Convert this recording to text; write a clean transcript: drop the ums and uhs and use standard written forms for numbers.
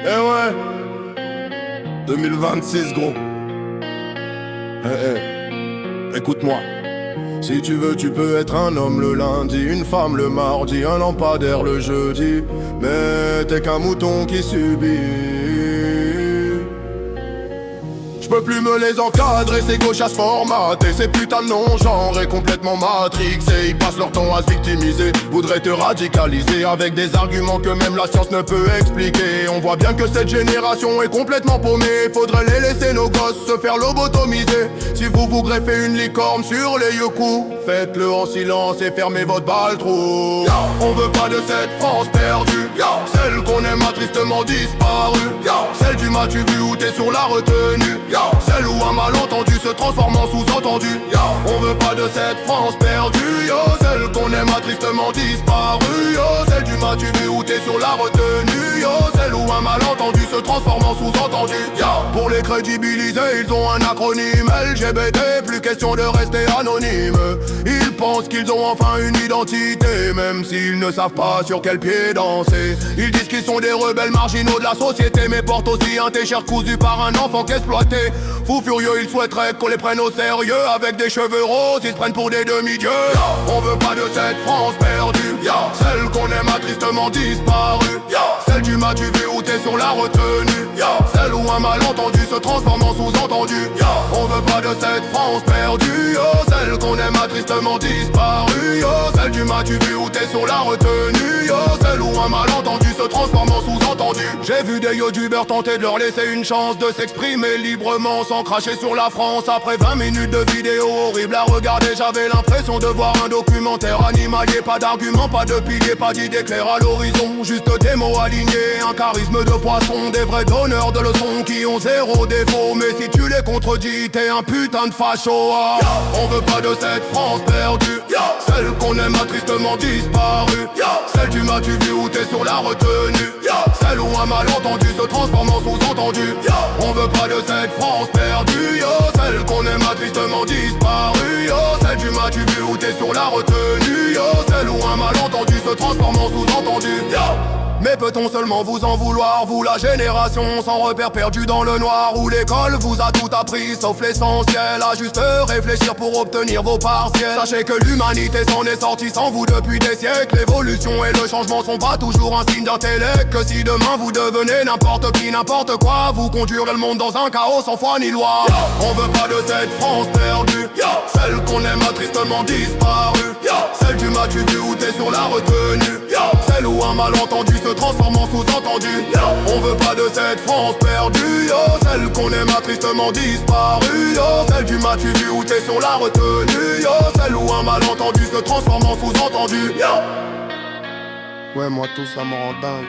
Eh ouais, 2026 gros. Écoute-moi. Si tu veux, tu peux être un homme le lundi, une femme le mardi, un lampadaire le jeudi. Mais t'es qu'un mouton qui subit. Je peux plus me les encadrer, ces gauchasses formatées, ces putains de non-genres et complètement matrixés. Ils passent leur temps à se victimiser, voudraient te radicaliser avec des arguments que même la science ne peut expliquer. On voit bien que cette génération est complètement paumée. Faudrait les laisser nos gosses se faire lobotomiser. Si vous vous greffez une licorne sur les yoku, faites-le en silence et fermez votre balle-trou. On veut pas de cette France perdue, celle qu'on aime a tristement disparu. Celle du m'as-tu vu où t'es sur la retenue, celle où un malentendu se transforme en sous-entendu. On veut pas de cette France perdue, celle qu'on aime a tristement disparu. Celle du m'as-tu vu où t'es sur la retenue, celle où un malentendu se transforme en sous-entendu. Pour les crédibiliser, ils ont un acronyme LGBT, plus question de rester anonyme. Ils pensent qu'ils ont enfin une identité, même s'ils ne savent pas sur quel pied danser. Ils disent qu'ils sont des rebelles marginaux de la société, mais portent aussi un t-shirt cousu par un enfant qu'exploité. Fou furieux, ils souhaiteraient qu'on les prenne au sérieux. Avec des cheveux roses, ils se prennent pour des demi-dieux. On veut pas de cette France perdue, celle qu'on aime a tristement disparu. Celle du m'as-tu vu où t'es sur la retenue, celle où un malentendu se transforme en sous-entendu. On veut pas de cette France perdue, celle qu'on aime a tristement disparu. Celle du m'as-tu vu où t'es sur la retenue, celle où un malentendu se transforme en sous-entendu. J'ai vu des youtubeurs tenter de leur laisser une chance de s'exprimer librement sans cracher sur la France. Après 20 minutes de vidéo horrible à regarder, j'avais l'impression de voir un documentaire animalier. Pas d'arguments, pas de piliers, pas d'idées claires à l'horizon, juste des mots alignés, un charisme de poisson, des vrais donneurs de leçons qui ont zéro défaut. Mais si tu les contredis, t'es un putain de facho. On veut pas de cette France perdue, celle qu'on aime a tristement disparu. Celle du m'as-tu vu où t'es sur la retenue, celle où un malentendu se transforme en sous-entendu. On veut pas de cette France perdue, celle qu'on aime a tristement disparu. Celle du m'as-tu vu où t'es sur la retenue, celle où un malentendu se transforme en sous-entendu. Mais peut-on seulement vous en vouloir, vous la génération sans repère perdu dans le noir, où l'école vous a tout appris sauf l'essentiel, à juste réfléchir pour obtenir vos partiels. Sachez que l'humanité s'en est sortie sans vous depuis des siècles. L'évolution et le changement sont pas toujours un signe d'intellect. Que si demain vous devenez n'importe qui, n'importe quoi, vous conduirez le monde dans un chaos sans foi ni loi. On veut pas de cette France perdue, celle qu'on aime a tristement disparu. Celle du m'as-tu vu où t'es sur la retenue, celle où un malentendu se transforme en sous-entendu. On veut pas de cette France perdue, celle qu'on aime a tristement disparu. Celle du m'as-tu vu où t'es sur la retenue, celle où un malentendu se transforme en sous-entendu. Ouais, moi tout ça me rend dingue.